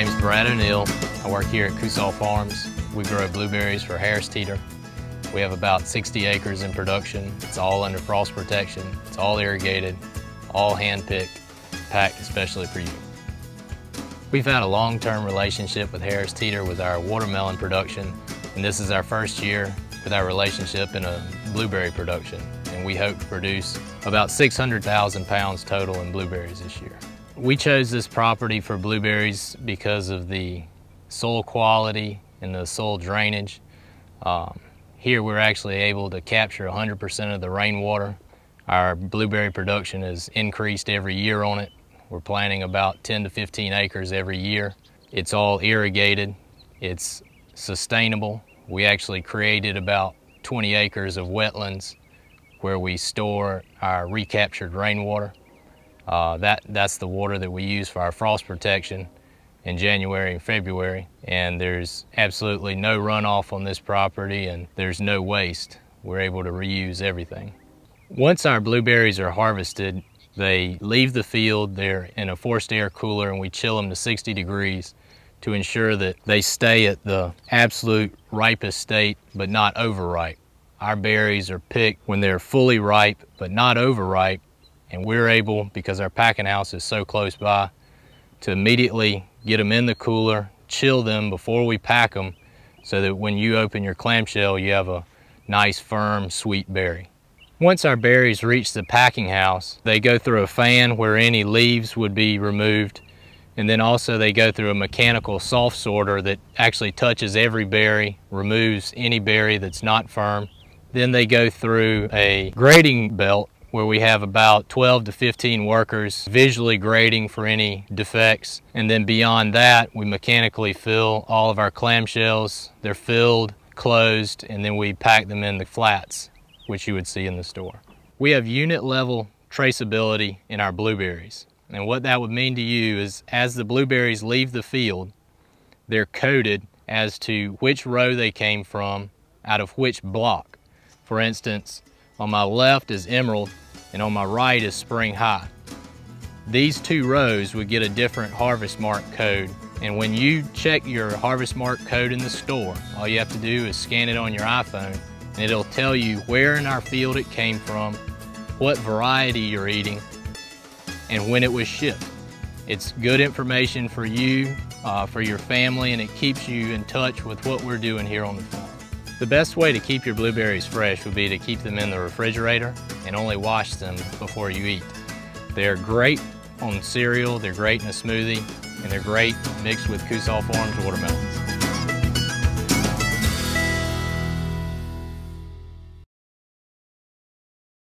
name's Brad O'Neill. I work here at Coosaw Farms. We grow blueberries for Harris Teeter. We have about 60 acres in production. It's all under frost protection. It's all irrigated, all hand-picked, packed especially for you. We've had a long-term relationship with Harris Teeter with our watermelon production, and this is our first year with our relationship in a blueberry production. And we hope to produce about 600,000 pounds total in blueberries this year. We chose this property for blueberries because of the soil quality and the soil drainage. Here we're actually able to capture 100% of the rainwater. Our blueberry production has increased every year on it. We're planting about 10 to 15 acres every year. It's all irrigated. It's sustainable. We actually created about 20 acres of wetlands where we store our recaptured rainwater. That's the water that we use for our frost protection in January and February. And there's absolutely no runoff on this property, and there's no waste. We're able to reuse everything. Once our blueberries are harvested, they leave the field. They're in a forced air cooler, and we chill them to 60 degrees to ensure that they stay at the absolute ripest state, but not overripe. Our berries are picked when they're fully ripe, but not overripe, and we're able, because our packing house is so close by, to immediately get them in the cooler, chill them before we pack them, so that when you open your clamshell, you have a nice, firm, sweet berry. Once our berries reach the packing house, they go through a fan where any leaves would be removed, and then also they go through a mechanical soft sorter that actually touches every berry, removes any berry that's not firm. Then they go through a grading belt where we have about 12 to 15 workers visually grading for any defects. And then beyond that, we mechanically fill all of our clamshells. They're filled, closed, and then we pack them in the flats, which you would see in the store. We have unit level traceability in our blueberries. And what that would mean to you is as the blueberries leave the field, they're coded as to which row they came from out of which block. For instance, on my left is Emerald and on my right is Spring High. These two rows would get a different harvest mark code, and when you check your harvest mark code in the store, all you have to do is scan it on your iPhone and it'll tell you where in our field it came from, what variety you're eating, and when it was shipped. It's good information for you, for your family, and it keeps you in touch with what we're doing here on the farm. The best way to keep your blueberries fresh would be to keep them in the refrigerator and only wash them before you eat. They're great on cereal, they're great in a smoothie, and they're great mixed with Coosaw Farms watermelon.